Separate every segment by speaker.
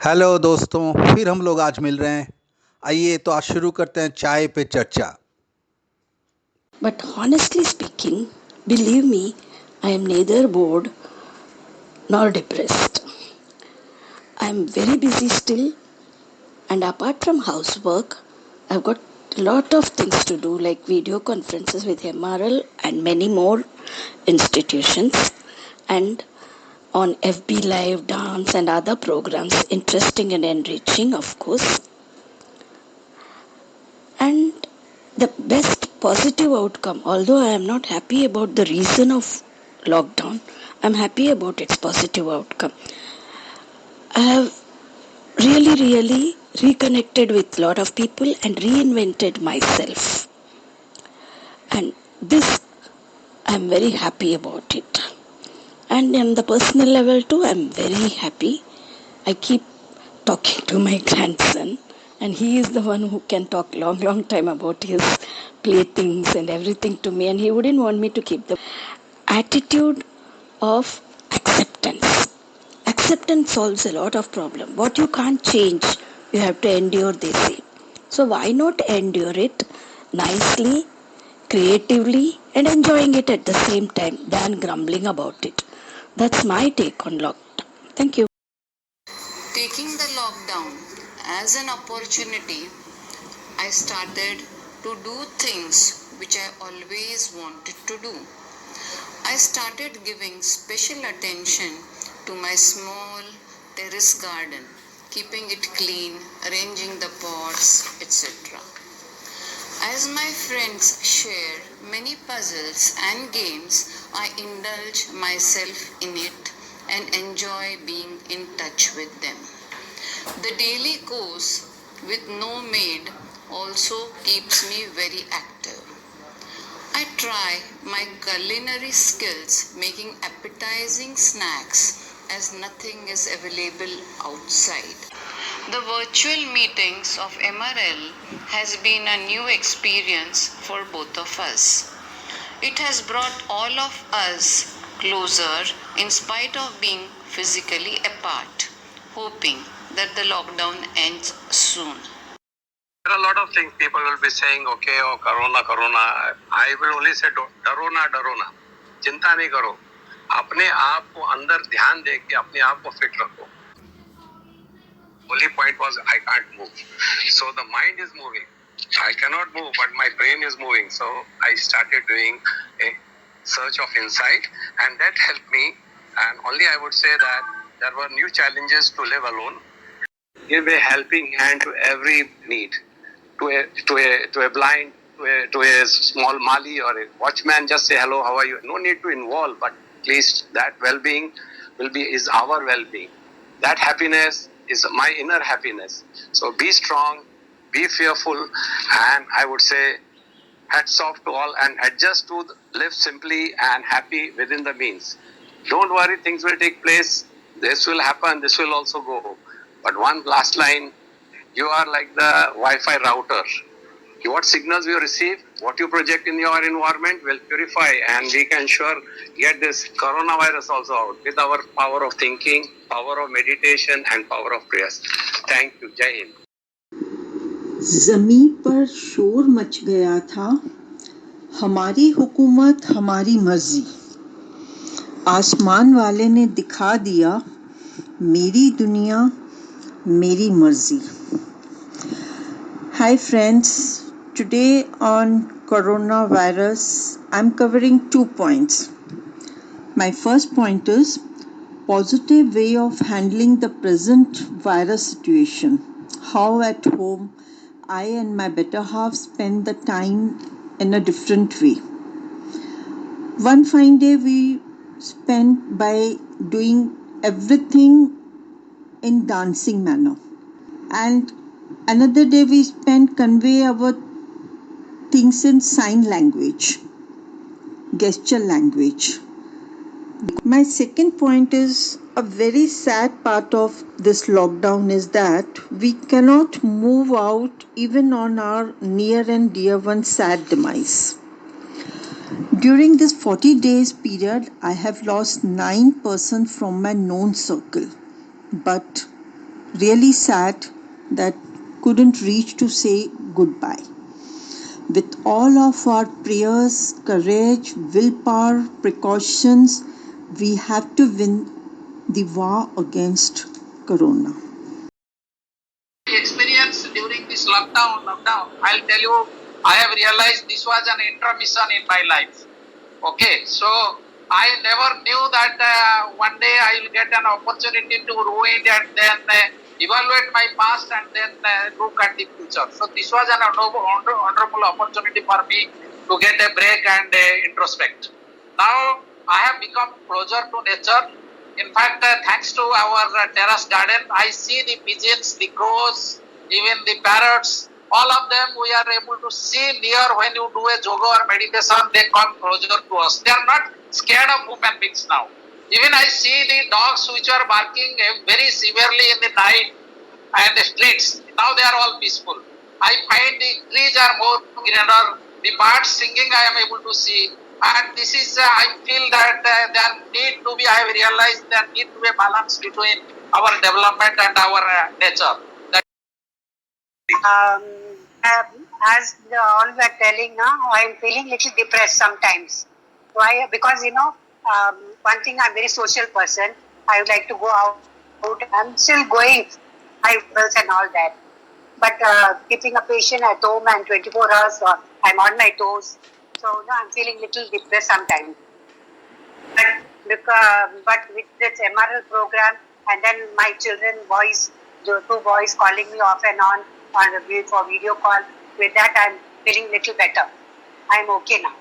Speaker 1: Hello दोस्तों, फिर हम लोग आज मिल रहे हैं। आइए तो आज शुरू करते हैं चाय पे चर्चा।
Speaker 2: But honestly speaking, believe me, I am neither bored nor depressed. I am very busy still, and apart from housework, I've got a lot of things to do like video conferences with MRL and many more institutions, and on FB Live, dance, and other programs, interesting and enriching, of course. And the best positive outcome, although I am not happy about the reason of lockdown, I'm happy about its positive outcome. I have really reconnected with a lot of people and reinvented myself. And this, I'm very happy about it. And on the personal level too, I'm very happy. I keep talking to my grandson, and he is the one who can talk long time about his playthings and everything to me, and he wouldn't want me to keep the attitude of acceptance. Acceptance solves a lot of problem. What you can't change, you have to endure, they say. So why not endure it nicely, creatively, and enjoying it at the same time than grumbling about it? That's my take on lockdown. Thank you.
Speaker 3: Taking the lockdown as an opportunity, I started to do things which I always wanted to do. I started giving special attention to my small terrace garden, keeping it clean, arranging the pots, etc. As my friends share many puzzles and games, I indulge myself in it and enjoy being in touch with them. The daily course with no maid also keeps me very active. I try my culinary skills making appetizing snacks as nothing is available outside. The virtual meetings of MRL has been a new experience for both of us. It has brought all of us closer in spite of being physically apart, hoping that the lockdown ends soon.
Speaker 4: There are a lot of things people will be saying, okay, oh, corona. I will only say, डरो ना, चिंता नहीं करो, अपने आप को अंदर ध्यान दे के अपने आप को फिट रखो. Only point was I can't move. So the mind is moving. I cannot move, but my brain is moving. So I started doing a search of insight, and that helped me. And only I would say that there were new challenges to live alone. Give a helping hand to every need. To a blind, to a small Mali or a watchman, just say hello, how are you? No need to involve, but at least that well-being is our well-being. That happiness is my inner happiness. So be strong, be fearful, and I would say hats off to all, and adjust to live simply and happy within the means. Don't worry, things will take place. This will happen, this will also go. But one last line, you are like the Wi-Fi router. What signals you receive, what you project in your environment will purify, and we can sure get this coronavirus also out with our power of thinking, power of meditation, and power of prayers. Thank you. Jai Hind.
Speaker 5: ज़मीं पर शोर much गया था, हमारी हुकूमत हमारी मर्जी, आसमान वाले ने दिखा दिया, मेरी दुनिया मेरी मर्जी. Hi friends, today on coronavirus I'm covering 2 points. My first point is positive way of handling the present virus situation. How at home I and my better half spend the time in a different way. One fine day we spent by doing everything in dancing manner, and another day we spent convey our things in sign language, gesture language. My second point is a very sad part of this lockdown is that we cannot move out even on our near and dear one's sad demise. During this 40 days period, I have lost 9 persons from my known circle. But really sad that couldn't reach to say goodbye. With all of our prayers, courage, willpower, precautions, we have to win the war against Corona.
Speaker 6: Experience during this lockdown, I'll tell you, I have realized this was an intermission in my life. Okay, so I never knew that one day I will get an opportunity to ruin and then evaluate my past and then look at the future. So this was an wonderful opportunity for me to get a break and introspect. Now I have become closer to nature. In fact, thanks to our terrace garden, I see the pigeons, the crows, even the parrots, all of them we are able to see near. When you do a yoga or meditation, they come closer to us. They are not scared of human beings now. Even I see the dogs which are barking very severely in the night and the streets. Now they are all peaceful. I find the trees are more greener, the birds singing I am able to see. And this is, I feel that there need to be, I have realized there need to be a balance between our development and our nature.
Speaker 7: As all were telling now, I am feeling little depressed sometimes. Why? Because one thing, I'm a very social person. I would like to go out. I'm still going, I and all that. But keeping a patient at home and 24 hours, I'm on my toes. So I'm feeling little depressed sometimes. But with this MRL program, and then my children, the two boys calling me off and on for video call, with that I'm feeling little better. I'm okay now.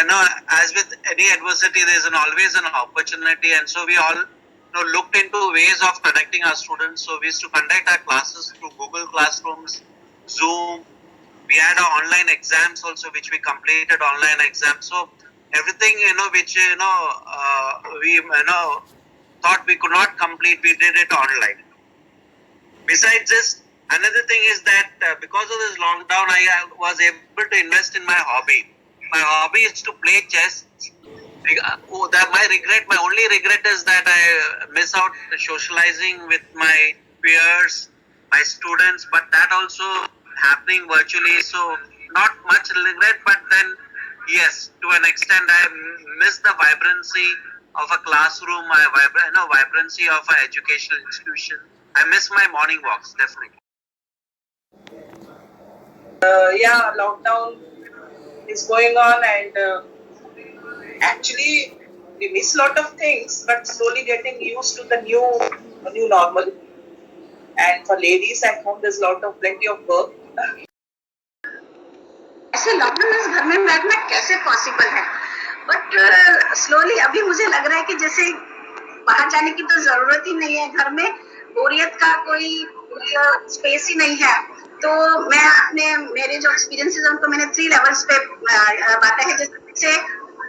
Speaker 8: No, as with any adversity, there is always an opportunity, and so we all looked into ways of connecting our students. So we used to conduct our classes through Google Classrooms, Zoom. We had our online exams also, which we completed online exams. So everything which we thought we could not complete, we did it online. Besides this, another thing is that because of this lockdown, I was able to invest in my hobby. My hobby is to play chess. My only regret is that I miss out socializing with my peers, my students, but that also happening virtually. So not much regret, but then yes, to an extent, I miss the vibrancy of a classroom, vibrancy of an educational institution. I miss my morning walks, definitely.
Speaker 9: Lockdown is going on, and actually we miss a lot of things, but slowly getting used to the new normal. And for ladies at home, there's plenty of work.
Speaker 10: ऐसे lockdown में घर में बैठना कैसे possible है, but slowly अभी मुझे लग रहा है कि जैसे बाहर जाने की तो जरूरत ही नहीं है, घर में बोरियत का कोई स्पेस ही नहीं है. तो मैं मेरे जो एक्सपीरियंसेस हैं उनको मैंने 3 लेवल्स पे बांटा है. जैसे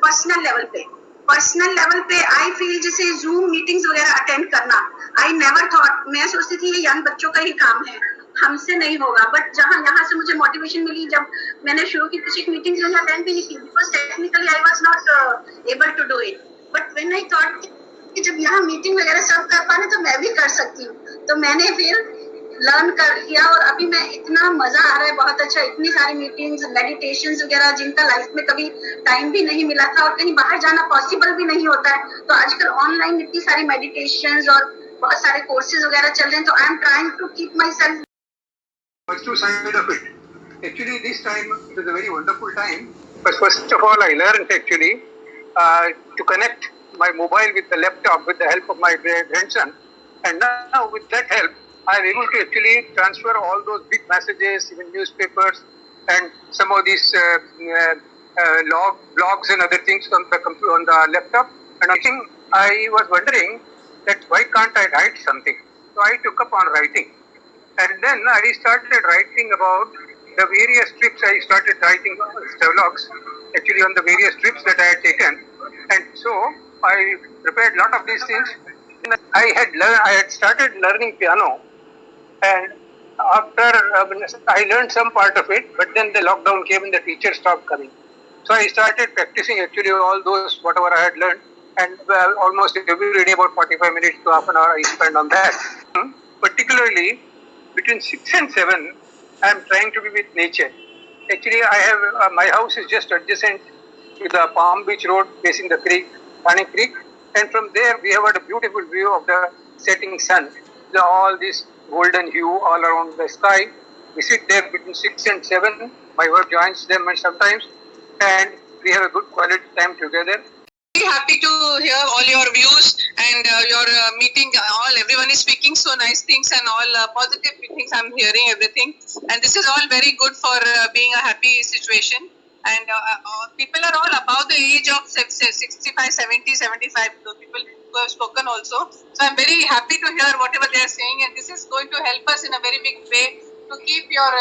Speaker 10: पर्सनल लेवल पे आई फील जैसे जूम मीटिंग्स वगैरह अटेंड करना, आई नेवर थॉट, मैं सोचती थी ये यंग बच्चों का ही काम है, हमसे नहीं होगा. बट यहाँ से मुझे मोटिवेशन मिली जब मैंने शुरू की. कुछ एक मीटिंग्स मैंने अटेंड भी नहीं की because technically I was not able to do it. But when I thought कि जब यहाँ मीटिंग वगैरह सब कर पाने तो मैं भी कर सकती हूँ, तो मैंने फिर लर्न कर लिया और अभी मैं इतना मजा आ रहा है, बहुत अच्छा. इतनी सारी मीटिंग्स, मेडिटेशंस वगैरह जिनका लाइफ में कभी टाइम भी नहीं मिला था और कहीं बाहर जाना पॉसिबल भी नहीं होता है, तो आजकल ऑनलाइन इतनी सारी मेडिटेशंस और बहुत सारे कोर्सेज वगैरह चल रहे हैं. तो I am trying to keep myself.
Speaker 11: Positive side of it. Actually, this time it was a very wonderful time. But first of all, I learned actually to connect my mobile with the laptop with the help of my grandson, and now with that help, I am able to actually transfer all those big messages, even newspapers, and some of these blogs and other things on the computer, on the laptop. And I think I was wondering that why can't I write something? So I took up on writing. And then I started writing about the various trips. I started writing travelogues actually on the various trips that I had taken. And so I prepared a lot of these things. I had started learning piano, and after I learned some part of it, but then the lockdown came and the teacher stopped coming. So I started practicing actually all those whatever I had learned, and almost every day about 45 minutes to half an hour I spend on that. Particularly between 6 and 7, I am trying to be with nature. Actually, I have my house is just adjacent to the Palm Beach Road facing the creek, Thane Creek, and from there we have a beautiful view of the setting sun. All this golden hue all around the sky. We sit there between 6 and 7. My wife joins them sometimes, and we have a good quality time together.
Speaker 12: Very happy to hear all your views and your meeting. Everyone is speaking so nice things and all positive things. I'm hearing everything, and this is all very good for being a happy situation. And people are all above the age of 65, 70, 75. Those people who have spoken also. So I'm very happy to hear whatever they are saying, and this is going to help us in a very big way to keep your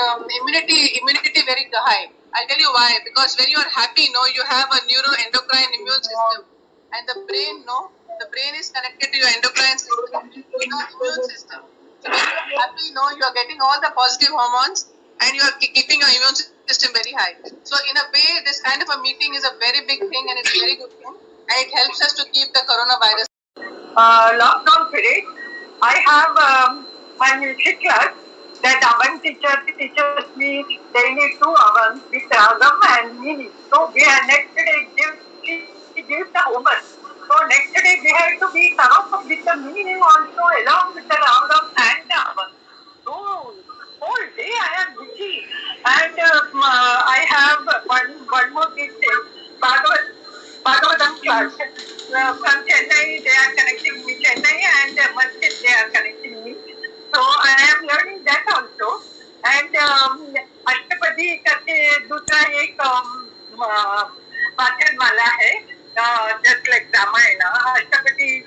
Speaker 12: immunity very high. I'll tell you why. Because when you are happy, you have a neuroendocrine immune system, and the brain is connected to your endocrine system, immune system. So when you are happy, you are getting all the positive hormones, and you are keeping your immune system very high. So in a way, this kind of a meeting is a very big thing, and it's a very good thing, and it helps us to keep the coronavirus.
Speaker 13: Lockdown period, I have my music class. That Avan teaches me daily 2 hours with Ragam and Mini. So we are next day she gives the homework. So next day we have to be come up with the meaning also along with the Ragam and the Avan. So whole day I am busy, and I have one more big thing, Bhagavatam class. From Chennai they are connecting me, Chennai and Masjid they are connecting me. So I am learning that also, and अष्टपदी करके दूसरा एक वाचनमाला है, just like Ramayana. Ashtapadi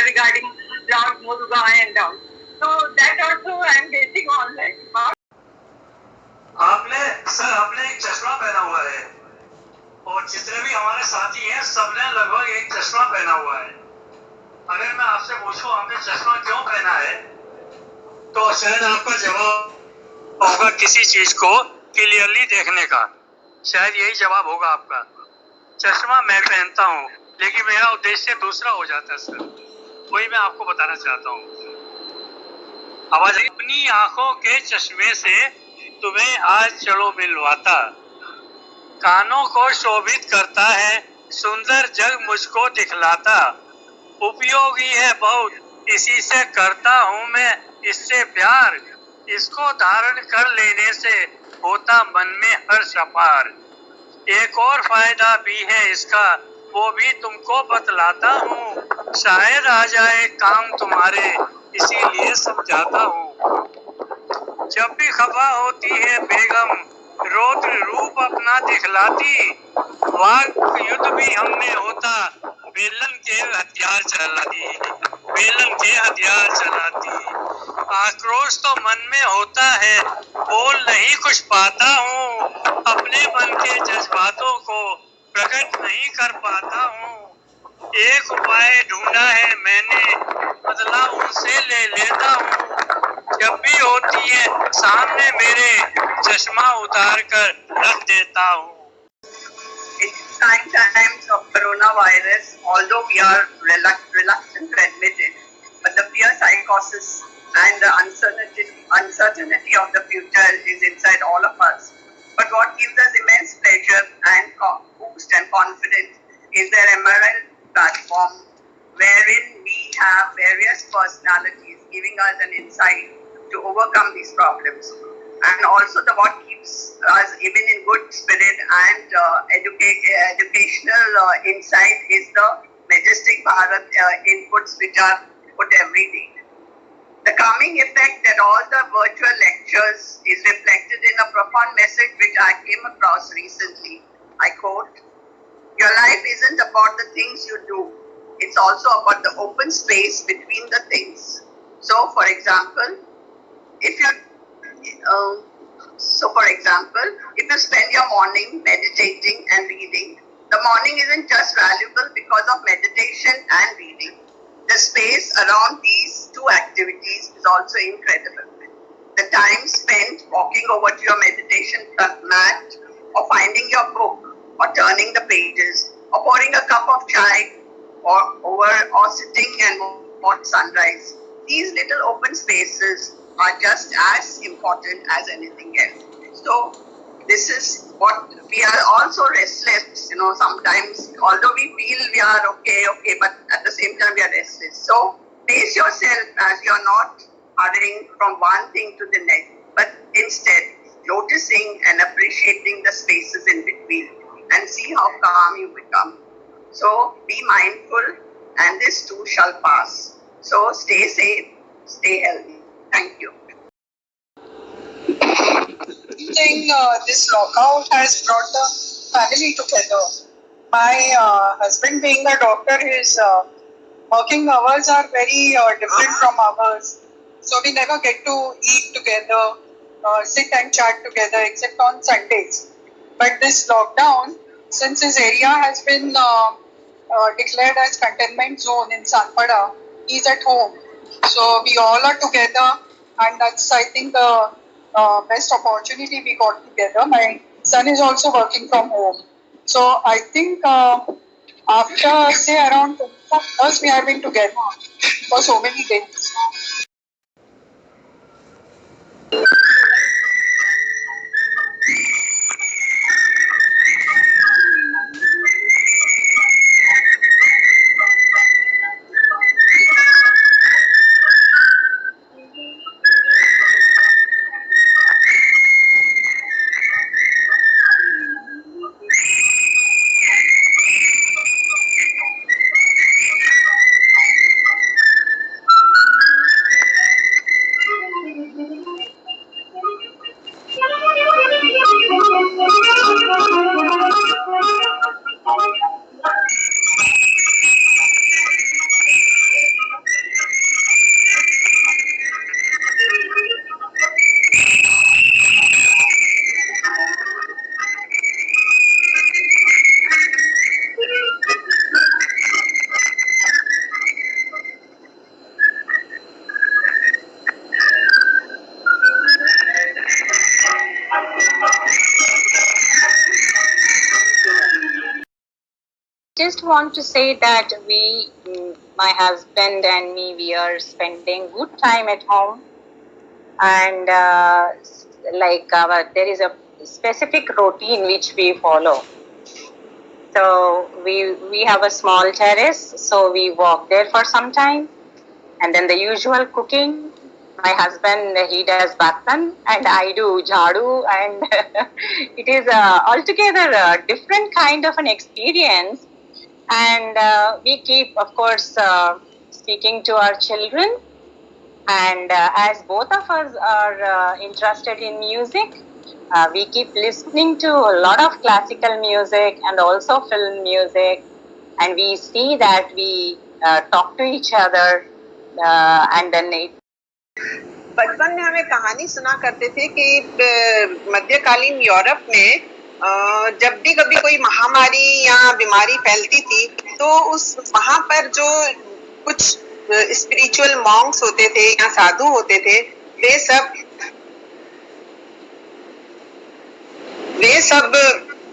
Speaker 13: regarding Lord Muruga and all. So that also I am getting online.
Speaker 14: आपने एक चश्मा पहना हुआ है, और जितने भी हमारे साथी हैं सबने लगभग एक चश्मा पहना हुआ है. अगर मैं आपसे पूछूं आपने चश्मा क्यों पहना है, तो शायद आपका जवाब होगा किसी चीज को क्लियरली देखने का. शायद यही जवाब होगा आपका. चश्मा मैं पहनता हूँ, लेकिन मेरा उद्देश्य दूसरा हो जाता है सर. वही मैं आपको बताना चाहता हूँ. आवाज अपनी आंखों के चश्मे से तुम्हें आज चलो मिलवाता, कानों को शोभित करता है, सुंदर जग मुझको दिखलाता. उपयोगी है बहुत, इसी से करता हूँ मैं इससे प्यार. इसको धारण कर लेने से होता मन में हर्ष अपार. एक और फायदा भी है इसका, वो भी तुमको बतलाता हूँ. शायद आ जाए काम तुम्हारे, इसीलिए समझाता हूँ. जब भी खफा होती है बेगम, रौद्र रूप अपना दिखलाती. वाक युद्ध भी हमने होता, बेलन के हथियार चलाती. आक्रोश तो मन में होता है, बोल नहीं कुछ पाता हूँ. अपने मन के जज्बातों को प्रकट नहीं कर पाता हूँ. एक उपाय ढूंढा है मैंने, बदला उनसे ले लेता हूँ. जब भी होती है सामने मेरे, चश्मा उतार कर रख देता हूँ.
Speaker 13: It's times of coronavirus, although we are reluctant to admit it, but the fear psychosis and the uncertainty of the future is inside all of us. But what gives us immense pleasure and boost and confidence is their emerald platform, wherein we have various personalities giving us an insight to overcome these problems. And also what keeps us even in good spirit and educational insight is the Majestic Bharat inputs which are put every day. The calming effect that all the virtual lectures is reflected in a profound message which I came across recently. I quote, "Your life isn't about the things you do, it's also about the open space between the things." So for example, if you spend your morning meditating and reading, the morning isn't just valuable because of meditation and reading. The space around these two activities is also incredible. The time spent walking over to your meditation mat, or finding your book, or turning the pages, or pouring a cup of chai, or sitting and watch sunrise. These little open spaces are just as important as anything else. So this is what we are also restless, sometimes, although we feel we are okay, but at the same time we are restless. So pace yourself as you are not hurrying from one thing to the next, but instead noticing and appreciating the spaces in between and see how calm you become. So be mindful and this too shall pass. So stay safe, stay healthy. Thank you.
Speaker 15: I think this lockout has brought the family together. My husband, being a doctor, his working hours are very different from ours. So we never get to eat together, sit and chat together, except on Sundays. But this lockdown, since his area has been declared as containment zone in Sanpada, he's at home. So we all are together, and that's, I think, the best opportunity we got together. My son is also working from home. So I think after, say, around 24 years, we have been together for so many days.
Speaker 16: Just want to say that my husband and me, we are spending good time at home, and there is a specific routine which we follow. So we have a small terrace, so we walk there for some time, and then the usual cooking. My husband, he does batan and I do jhadu, and it is altogether a different kind of an experience. And we keep, of course, speaking to our children, and as both of us are interested in music, we keep listening to a lot of classical music and also film music, and we see that we talk to each other, and then
Speaker 17: बचपन में हमें कहानी सुना करते थे कि मध्यकालीन Europe में जब भी कभी कोई महामारी या बीमारी फैलती थी तो उस वहां पर जो कुछ स्पिरिचुअल मॉन्क्स होते थे या साधु होते थे, वे सब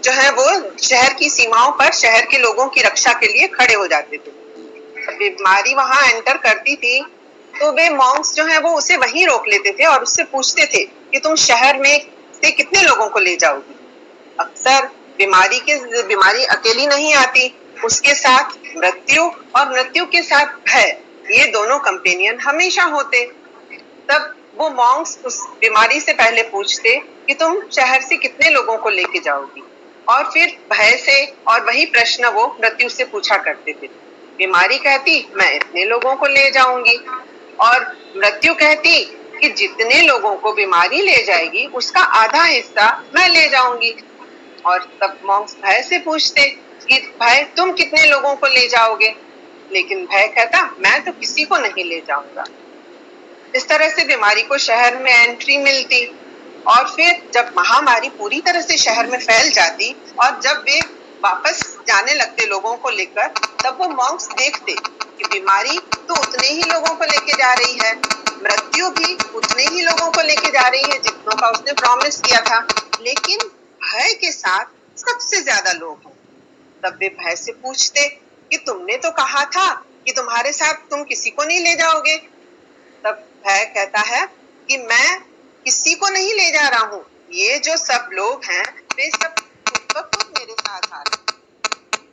Speaker 17: जो है वो शहर की सीमाओं पर शहर के लोगों की रक्षा के लिए खड़े हो जाते थे। बीमारी वहां एंटर करती थी तो वे मॉन्क्स जो है वो उसे वहीं रोक लेते थे और उससे पूछते थे कि तुम शहर में से कितने लोगों को ले जाओगी। अक्सर बीमारी अकेली नहीं आती, उसके साथ मृत्यु और मृत्यु के साथ भय, ये दोनों कंपेनियन हमेशा होते। तब वो मॉन्क्स उस बीमारी से पहले पूछते कि तुम शहर से कितने लोगों को लेके जाओगी, और फिर भय से और वही प्रश्न वो मृत्यु से पूछा करते थे। बीमारी कहती मैं इतने लोगों को ले जाऊंगी, और मृत्यु कहती कि जितने लोगों को बीमारी ले जाएगी उसका आधा हिस्सा मैं ले जाऊंगी। और तब मॉन्क्स भय से पूछते कि भय तुम कितने लोगों को ले जाओगे, लेकिन भय कहता मैं तो किसी को नहीं ले जाऊंगा। इस तरह से बीमारी को शहर में एंट्री मिलती, और फिर जब महामारी पूरी तरह से शहर में फैल जाती और जब वे वापस जाने लगते लोगों को लेकर, तब वो मॉन्क्स देखते कि बीमारी तो उतने ही लोगों को लेके जा रही है, मृत्यु भी उतने ही लोगों को लेके जा रही है जितनों का उसने प्रॉमिस किया था, लेकिन भय के साथ सबसे ज्यादा लोग हैं। तब वे भय से पूछते कि तुमने तो कहा था कि तुम्हारे साथ तुम किसी को नहीं ले जाओगे। तब भय कहता है कि मैं किसी को नहीं ले जा रहा हूँ, ये जो सब लोग हैं वे सब खुद मेरे साथ आ रहे हैं।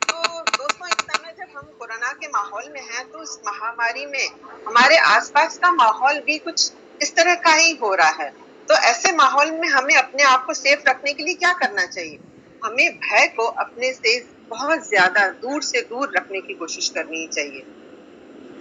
Speaker 17: तो दोस्तों, इस समय जब हम कोरोना के माहौल में हैं तो इस महामारी में हमारे आसपास का माहौल भी कुछ इस तरह का ही हो रहा है। तो ऐसे माहौल में हमें अपने आप को सेफ रखने के लिए क्या करना चाहिए? हमें भय को अपने से बहुत ज्यादा दूर से दूर रखने की कोशिश करनी चाहिए।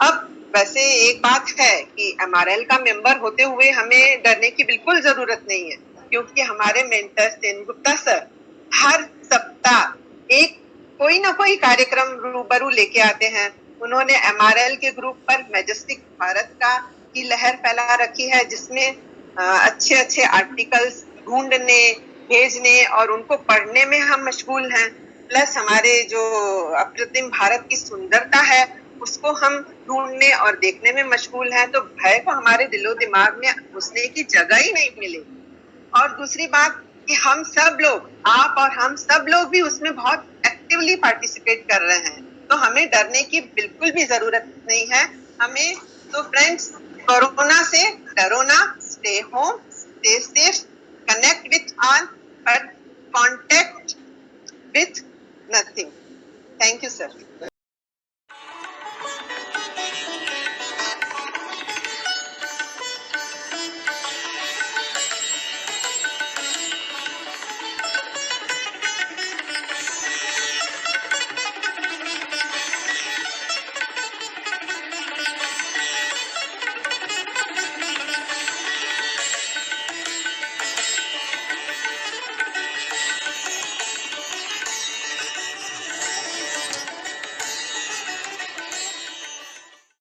Speaker 17: अब वैसे एक बात है कि MRL का मेंबर होते हुए हमें डरने की बिल्कुल जरूरत नहीं है, क्योंकि हमारे मेंटर सेनगुप्ता सर हर सप्ताह एक कोई ना कोई कार्यक्रम रूबरू लेके आते हैं। उन्होंने MRL के ग्रुप पर मैजेस्टिक भारत का की लहर फैला रखी है, जिसमें अच्छे अच्छे आर्टिकल्स ढूंढने, भेजने और उनको पढ़ने में हम मशगूल हैं। प्लस हमारे जो अप्रतिम भारत की सुंदरता है उसको हम ढूंढने और देखने में मशगूल हैं। तो भय को हमारे दिलो दिमाग में घुसने की जगह ही नहीं मिलेगी। और दूसरी बात कि हम सब लोग, आप और हम सब लोग भी उसमें बहुत एक्टिवली पार्टिसिपेट कर रहे हैं, तो हमें डरने की बिल्कुल भी जरूरत नहीं है। हमें तो फ्रेंड्स, कोरोना से डरो ना, स्टे होम, स्टे सेफ